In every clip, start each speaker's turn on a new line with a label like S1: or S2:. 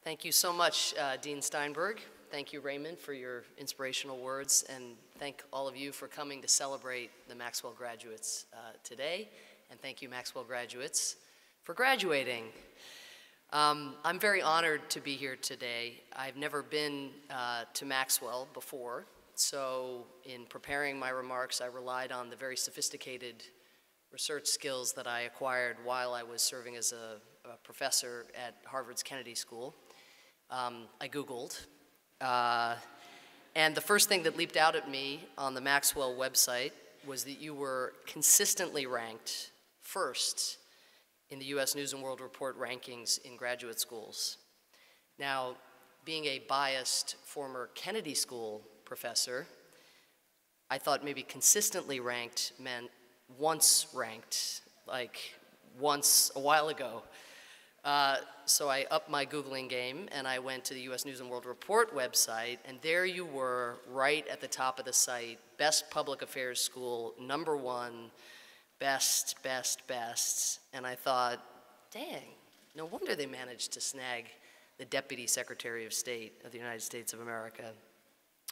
S1: Thank you so much, Dean Steinberg. Thank you, Raymond, for your inspirational words, and thank all of you for coming to celebrate the Maxwell graduates today, and thank you, Maxwell graduates, for graduating. I'm very honored to be here today. I've never been to Maxwell before, so in preparing my remarks, I relied on the very sophisticated research skills that I acquired while I was serving as a professor at Harvard's Kennedy School. I Googled, and the first thing that leaped out at me on the Maxwell website was that you were consistently ranked first in the US News and World Report rankings in graduate schools. Now, being a biased former Kennedy School professor, I thought maybe consistently ranked meant once ranked, like once a while ago. So I upped my Googling game and I went to the US News and World Report website, and there you were right at the top of the site, best public affairs school, #1, best. And I thought, dang, no wonder they managed to snag the Deputy Secretary of State of the United States of America.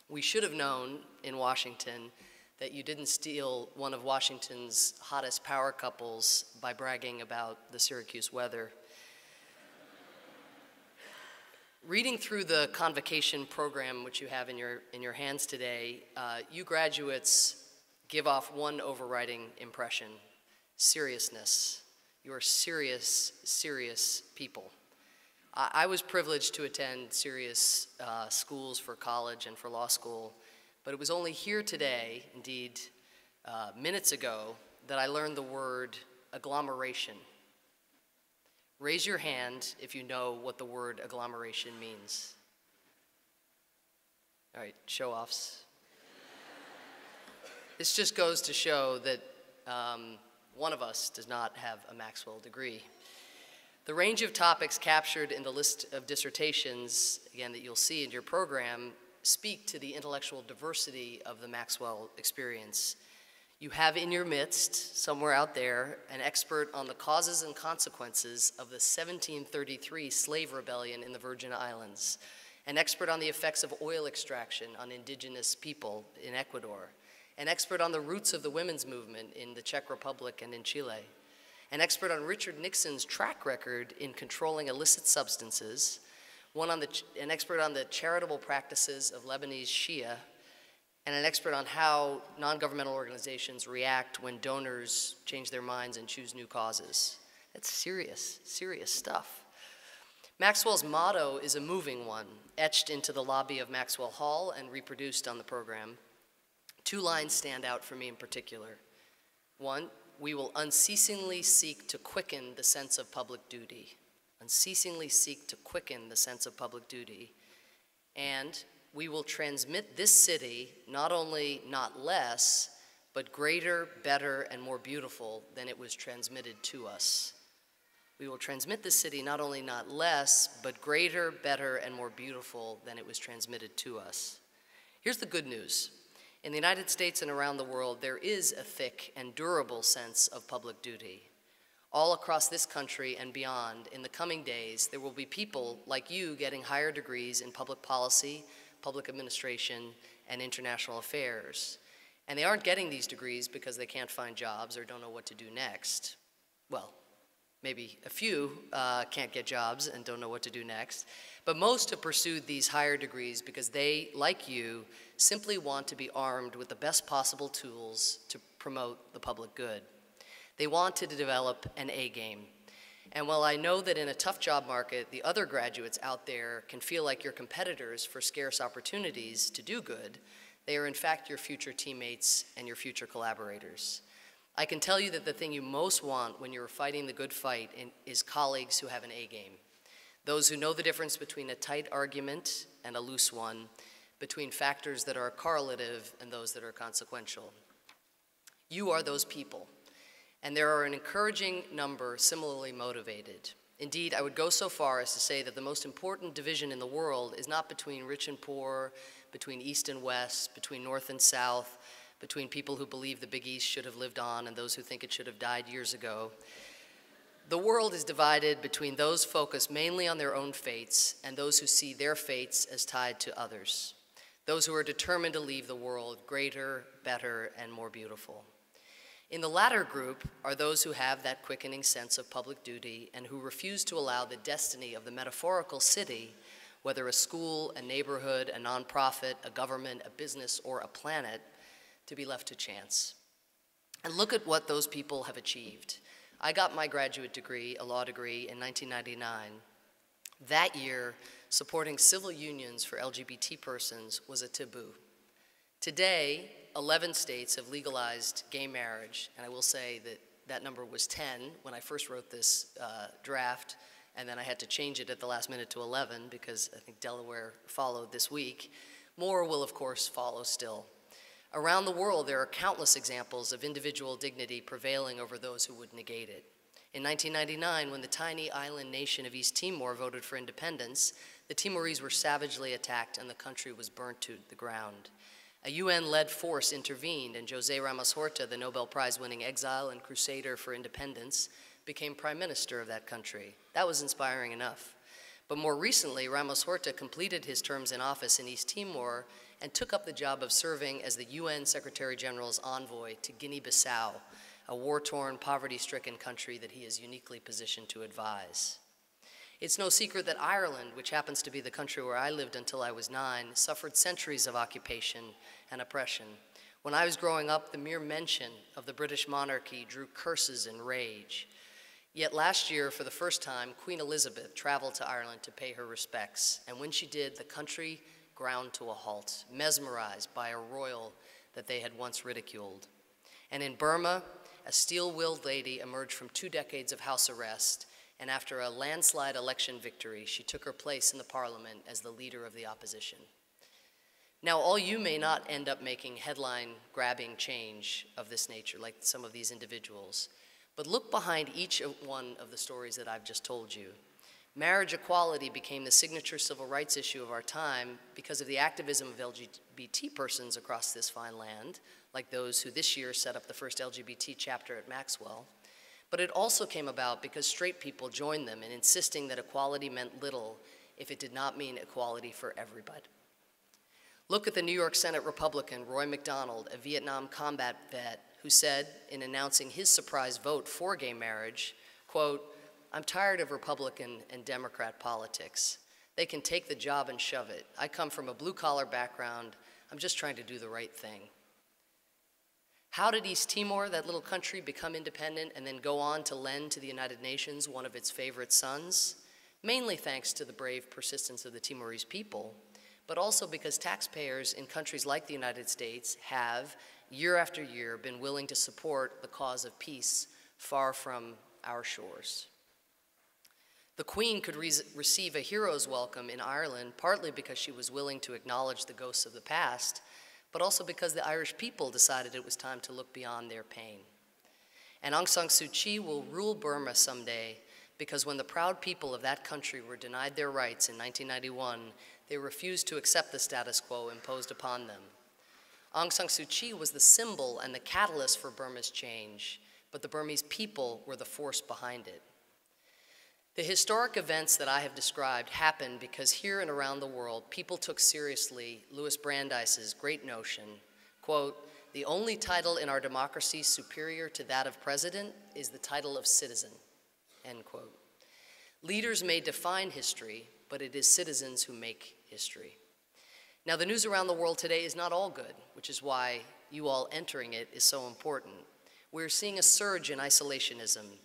S1: We should have known in Washington that you didn't steal one of Washington's hottest power couples by bragging about the Syracuse weather. Reading through the convocation program, which you have in your hands today, you graduates give off one overriding impression: seriousness. You are serious people. I was privileged to attend serious schools for college and for law school, but it was only here today, indeed minutes ago, that I learned the word agglomeration. Raise your hand if you know what the word agglomeration means. All right, show-offs. This just goes to show that one of us does not have a Maxwell degree. The range of topics captured in the list of dissertations, again, that you'll see in your program, speak to the intellectual diversity of the Maxwell experience. You have in your midst, somewhere out there, an expert on the causes and consequences of the 1733 slave rebellion in the Virgin Islands, an expert on the effects of oil extraction on indigenous people in Ecuador, an expert on the roots of the women's movement in the Czech Republic and in Chile, an expert on Richard Nixon's track record in controlling illicit substances, an expert on the charitable practices of Lebanese Shia, and an expert on how non-governmental organizations react when donors change their minds and choose new causes. That's serious stuff. Maxwell's motto is a moving one, etched into the lobby of Maxwell Hall and reproduced on the program. Two lines stand out for me in particular. One, we will unceasingly seek to quicken the sense of public duty. Unceasingly seek to quicken the sense of public duty. And we will transmit this city not only not less, but greater, better, and more beautiful than it was transmitted to us. We will transmit this city not only not less, but greater, better, and more beautiful than it was transmitted to us. Here's the good news. In the United States and around the world, there is a thick and durable sense of public duty. All across this country and beyond, in the coming days, there will be people like you getting higher degrees in public policy, public administration, and international affairs. And they aren't getting these degrees because they can't find jobs or don't know what to do next. Well, maybe a few can't get jobs and don't know what to do next. But most have pursued these higher degrees because they, like you, simply want to be armed with the best possible tools to promote the public good. They want to develop an A game. And while I know that in a tough job market, the other graduates out there can feel like your competitors for scarce opportunities to do good, they are in fact your future teammates and your future collaborators. I can tell you that the thing you most want when you're fighting the good fight is colleagues who have an A game. Those who know the difference between a tight argument and a loose one, between factors that are correlative and those that are consequential. You are those people. And there are an encouraging number similarly motivated. Indeed, I would go so far as to say that the most important division in the world is not between rich and poor, between East and West, between North and South, between people who believe the Big East should have lived on and those who think it should have died years ago. The world is divided between those focused mainly on their own fates and those who see their fates as tied to others, those who are determined to leave the world greater, better, and more beautiful. In the latter group are those who have that quickening sense of public duty and who refuse to allow the destiny of the metaphorical city, whether a school, a neighborhood, a nonprofit, a government, a business, or a planet, to be left to chance. And look at what those people have achieved. I got my graduate degree, a law degree, in 1999. That year, supporting civil unions for LGBT persons was a taboo. Today, 11 states have legalized gay marriage, and I will say that that number was 10 when I first wrote this draft, and then I had to change it at the last minute to 11 because I think Delaware followed this week. More will, of course, follow still. Around the world, there are countless examples of individual dignity prevailing over those who would negate it. In 1999, when the tiny island nation of East Timor voted for independence, the Timorese were savagely attacked and the country was burnt to the ground. A UN-led force intervened, and José Ramos Horta, the Nobel Prize-winning exile and crusader for independence, became prime minister of that country. That was inspiring enough. But more recently, Ramos Horta completed his terms in office in East Timor and took up the job of serving as the UN Secretary General's envoy to Guinea-Bissau, a war-torn, poverty-stricken country that he is uniquely positioned to advise. It's no secret that Ireland, which happens to be the country where I lived until I was 9, suffered centuries of occupation and oppression. When I was growing up, the mere mention of the British monarchy drew curses and rage. Yet last year, for the first time, Queen Elizabeth traveled to Ireland to pay her respects, and when she did, the country ground to a halt, mesmerized by a royal that they had once ridiculed. And in Burma, a steel-willed lady emerged from 2 decades of house arrest, and after a landslide election victory, she took her place in the parliament as the leader of the opposition. Now, all you may not end up making headline-grabbing change of this nature, like some of these individuals, but look behind each one of the stories that I've just told you. Marriage equality became the signature civil rights issue of our time because of the activism of LGBT persons across this fine land, like those who this year set up the first LGBT chapter at Maxwell. But it also came about because straight people joined them in insisting that equality meant little if it did not mean equality for everybody. Look at the New York Senate Republican Roy McDonald, a Vietnam combat vet, who said in announcing his surprise vote for gay marriage, quote, "I'm tired of Republican and Democrat politics. They can take the job and shove it. I come from a blue-collar background. I'm just trying to do the right thing." How did East Timor, that little country, become independent and then go on to lend to the United Nations one of its favorite sons? Mainly thanks to the brave persistence of the Timorese people, but also because taxpayers in countries like the United States have, year after year, been willing to support the cause of peace far from our shores. The Queen could receive a hero's welcome in Ireland, partly because she was willing to acknowledge the ghosts of the past, but also because the Irish people decided it was time to look beyond their pain. And Aung San Suu Kyi will rule Burma someday because when the proud people of that country were denied their rights in 1991, they refused to accept the status quo imposed upon them. Aung San Suu Kyi was the symbol and the catalyst for Burma's change, but the Burmese people were the force behind it. The historic events that I have described happened because here and around the world, people took seriously Louis Brandeis's great notion, quote, "The only title in our democracy superior to that of president is the title of citizen," end quote. Leaders may define history, but it is citizens who make history. Now, the news around the world today is not all good, which is why you all entering it is so important. We're seeing a surge in isolationism.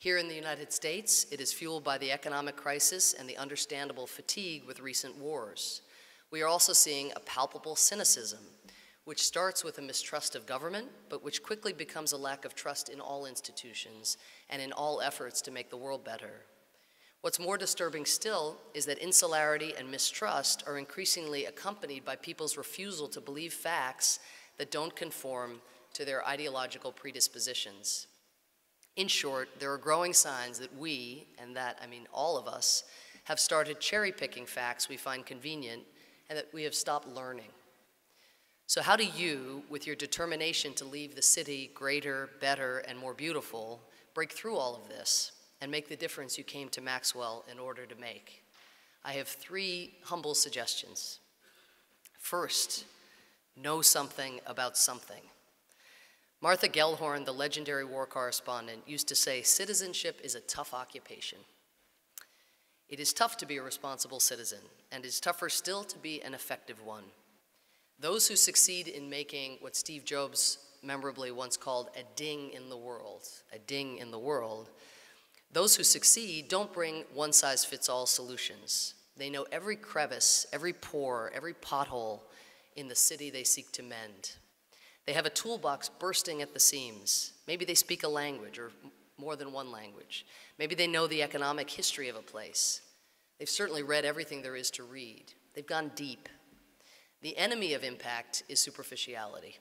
S1: Here in the United States, it is fueled by the economic crisis and the understandable fatigue with recent wars. We are also seeing a palpable cynicism, which starts with a mistrust of government, but which quickly becomes a lack of trust in all institutions and in all efforts to make the world better. What's more disturbing still is that insularity and mistrust are increasingly accompanied by people's refusal to believe facts that don't conform to their ideological predispositions. In short, there are growing signs that we, and that I mean all of us, have started cherry-picking facts we find convenient and that we have stopped learning. So how do you, with your determination to leave the city greater, better, and more beautiful, break through all of this? and make the difference you came to Maxwell in order to make, I have 3 humble suggestions. First, know something about something. Martha Gellhorn, the legendary war correspondent, used to say, citizenship is a tough occupation. It is tough to be a responsible citizen, and it is tougher still to be an effective one. Those who succeed in making what Steve Jobs memorably once called a ding in the world, those who succeed don't bring one-size-fits-all solutions. They know every crevice, every pore, every pothole in the city they seek to mend. They have a toolbox bursting at the seams. Maybe they speak a language or more than one language. Maybe they know the economic history of a place. They've certainly read everything there is to read. They've gone deep. The enemy of impact is superficiality.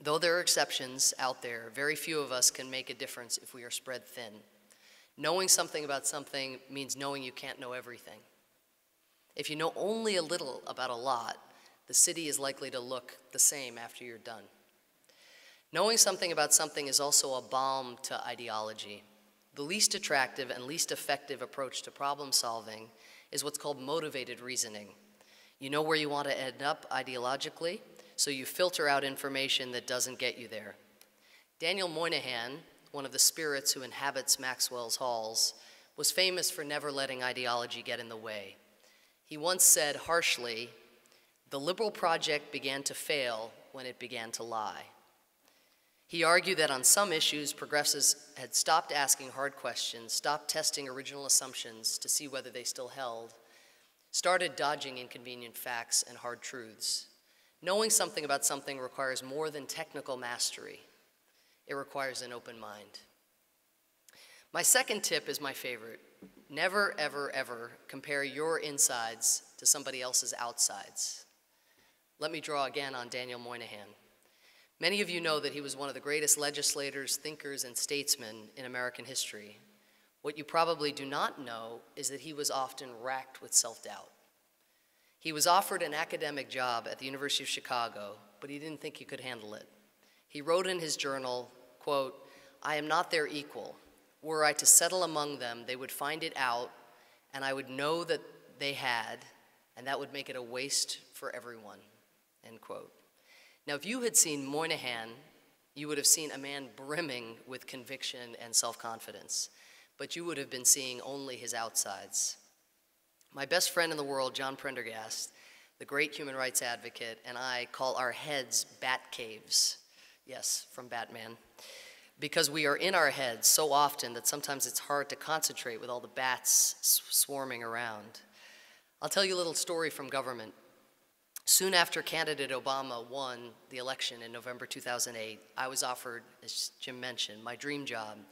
S1: Though there are exceptions out there, very few of us can make a difference if we are spread thin. Knowing something about something means knowing you can't know everything. If you know only a little about a lot, the city is likely to look the same after you're done. Knowing something about something is also a balm to ideology. The least attractive and least effective approach to problem solving is what's called motivated reasoning. You know where you want to end up ideologically, so you filter out information that doesn't get you there. Daniel Moynihan, one of the spirits who inhabits Maxwell's halls, was famous for never letting ideology get in the way. He once said harshly, "The liberal project began to fail when it began to lie." He argued that on some issues, progressives had stopped asking hard questions, stopped testing original assumptions to see whether they still held, started dodging inconvenient facts and hard truths. Knowing something about something requires more than technical mastery. It requires an open mind. My second tip is my favorite. Never, ever, ever compare your insides to somebody else's outsides. Let me draw again on Daniel Moynihan. Many of you know that he was one of the greatest legislators, thinkers, and statesmen in American history. What you probably do not know is that he was often racked with self-doubt. He was offered an academic job at the University of Chicago, but he didn't think he could handle it. He wrote in his journal, quote, "I am not their equal. Were I to settle among them, they would find it out, and I would know that they had, and that would make it a waste for everyone," end quote. Now, if you had seen Moynihan, you would have seen a man brimming with conviction and self-confidence, but you would have been seeing only his outsides. My best friend in the world, John Prendergast, the great human rights advocate, and I call our heads bat caves. Yes, from Batman. Because we are in our heads so often that sometimes it's hard to concentrate with all the bats swarming around. I'll tell you a little story from government. Soon after candidate Obama won the election in November 2008, I was offered, as Jim mentioned, my dream job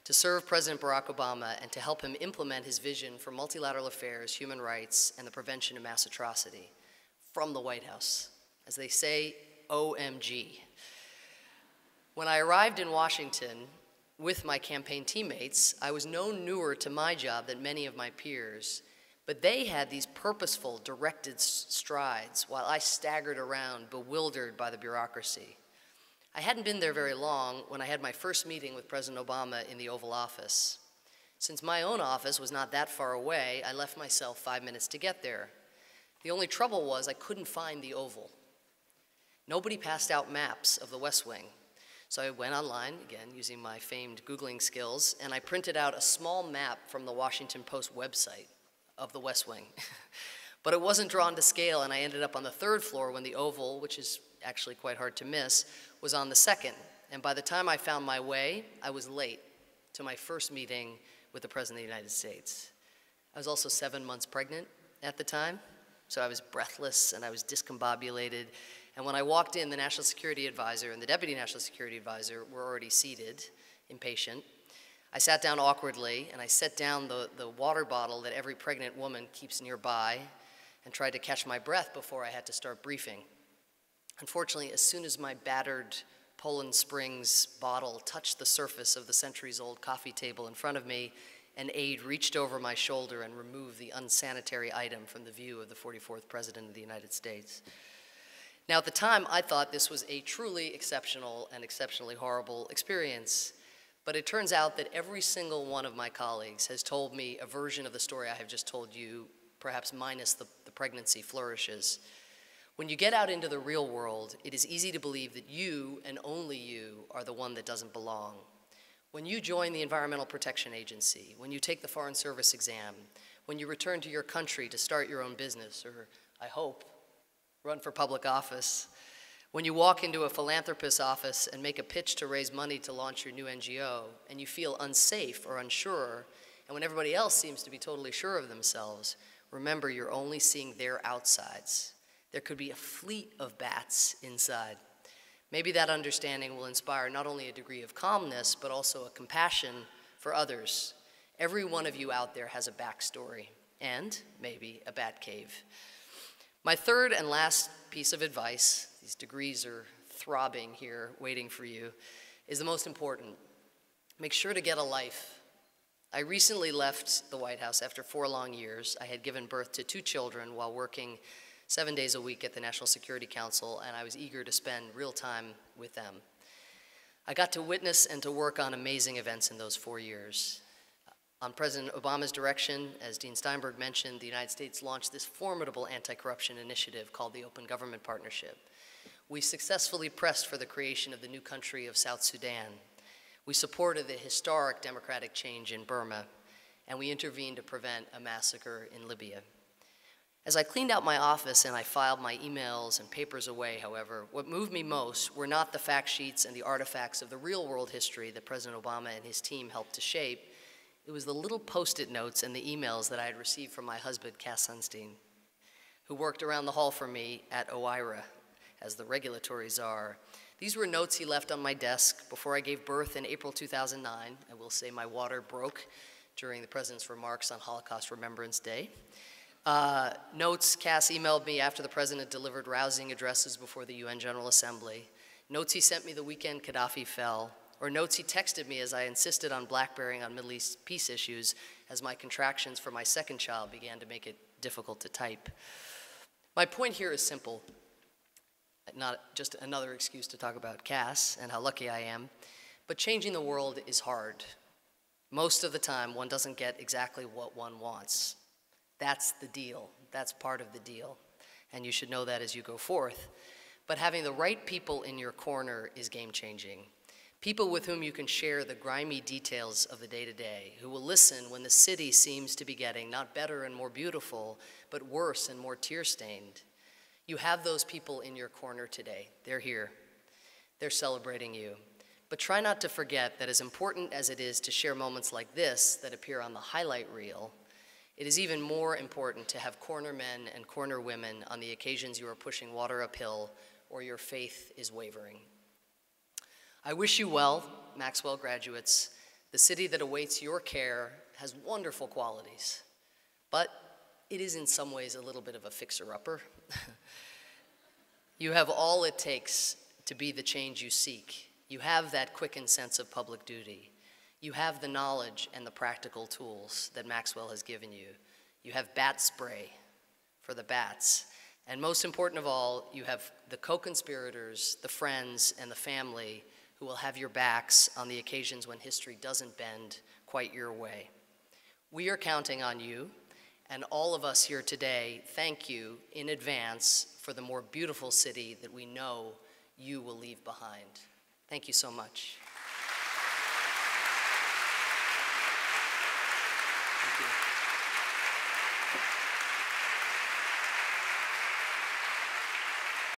S1: to serve President Barack Obama and to help him implement his vision for multilateral affairs, human rights, and the prevention of mass atrocity from the White House. As they say, OMG. When I arrived in Washington with my campaign teammates, I was no newer to my job than many of my peers, but they had these purposeful, directed strides while I staggered around, bewildered by the bureaucracy. I hadn't been there very long when I had my first meeting with President Obama in the Oval Office. Since my own office was not that far away, I left myself 5 minutes to get there. The only trouble was I couldn't find the Oval. Nobody passed out maps of the West Wing. So I went online, again, using my famed Googling skills, and I printed out a small map from the Washington Post website of the West Wing. But it wasn't drawn to scale, and I ended up on the 3rd floor when the Oval, which is actually quite hard to miss, was on the 2nd. And by the time I found my way, I was late to my first meeting with the President of the United States. I was also 7 months pregnant at the time, so I was breathless and I was discombobulated. And when I walked in, the National Security Advisor and the Deputy National Security Advisor were already seated, impatient. I sat down awkwardly, and I set down the water bottle that every pregnant woman keeps nearby and tried to catch my breath before I had to start briefing. Unfortunately, as soon as my battered Poland Springs bottle touched the surface of the centuries-old coffee table in front of me, an aide reached over my shoulder and removed the unsanitary item from the view of the 44th President of the United States. Now, at the time, I thought this was a truly exceptional and exceptionally horrible experience. But it turns out that every single one of my colleagues has told me a version of the story I have just told you, perhaps minus the pregnancy flourishes. When you get out into the real world, it is easy to believe that you, and only you, are the one that doesn't belong. When you join the Environmental Protection Agency, when you take the Foreign Service exam, when you return to your country to start your own business, or, I hope, run for public office, when you walk into a philanthropist's office and make a pitch to raise money to launch your new NGO, and you feel unsafe or unsure, and when everybody else seems to be totally sure of themselves, remember you're only seeing their outsides. There could be a fleet of bats inside. Maybe that understanding will inspire not only a degree of calmness, but also a compassion for others. Every one of you out there has a backstory, and maybe a bat cave. My third and last piece of advice, these degrees are throbbing here, waiting for you, is the most important. Make sure to get a life. I recently left the White House after 4 long years. I had given birth to 2 children while working 7 days a week at the National Security Council, and I was eager to spend real time with them. I got to witness and to work on amazing events in those 4 years. On President Obama's direction, as Dean Steinberg mentioned, the United States launched this formidable anti-corruption initiative called the Open Government Partnership. We successfully pressed for the creation of the new country of South Sudan. We supported the historic democratic change in Burma, and we intervened to prevent a massacre in Libya. As I cleaned out my office and I filed my emails and papers away, however, what moved me most were not the fact sheets and the artifacts of the real-world history that President Obama and his team helped to shape. It was the little Post-it notes and the emails that I had received from my husband, Cass Sunstein, who worked around the hall for me at OIRA as the regulatory czar. These were notes he left on my desk before I gave birth in April 2009. I will say my water broke during the President's remarks on Holocaust Remembrance Day. Notes Cass emailed me after the President delivered rousing addresses before the UN General Assembly. Notes he sent me the weekend Gaddafi fell. Or notes he texted me as I insisted on blackberrying on Middle East peace issues as my contractions for my second child began to make it difficult to type. My point here is simple. Not just another excuse to talk about Cass and how lucky I am, but changing the world is hard. Most of the time, one doesn't get exactly what one wants. That's the deal. That's part of the deal. And you should know that as you go forth. But having the right people in your corner is game-changing. People with whom you can share the grimy details of the day-to-day, who will listen when the city seems to be getting not better and more beautiful, but worse and more tear-stained. You have those people in your corner today. They're here. They're celebrating you. But try not to forget that as important as it is to share moments like this that appear on the highlight reel, it is even more important to have corner men and corner women on the occasions you are pushing water uphill or your faith is wavering. I wish you well, Maxwell graduates. The city that awaits your care has wonderful qualities, but it is in some ways a little bit of a fixer-upper. You have all it takes to be the change you seek. You have that quickened sense of public duty. You have the knowledge and the practical tools that Maxwell has given you. You have bat spray for the bats. And most important of all, you have the co-conspirators, the friends, and the family who will have your backs on the occasions when history doesn't bend quite your way. We are counting on you, and all of us here today thank you in advance for the more beautiful city that we know you will leave behind. Thank you so much.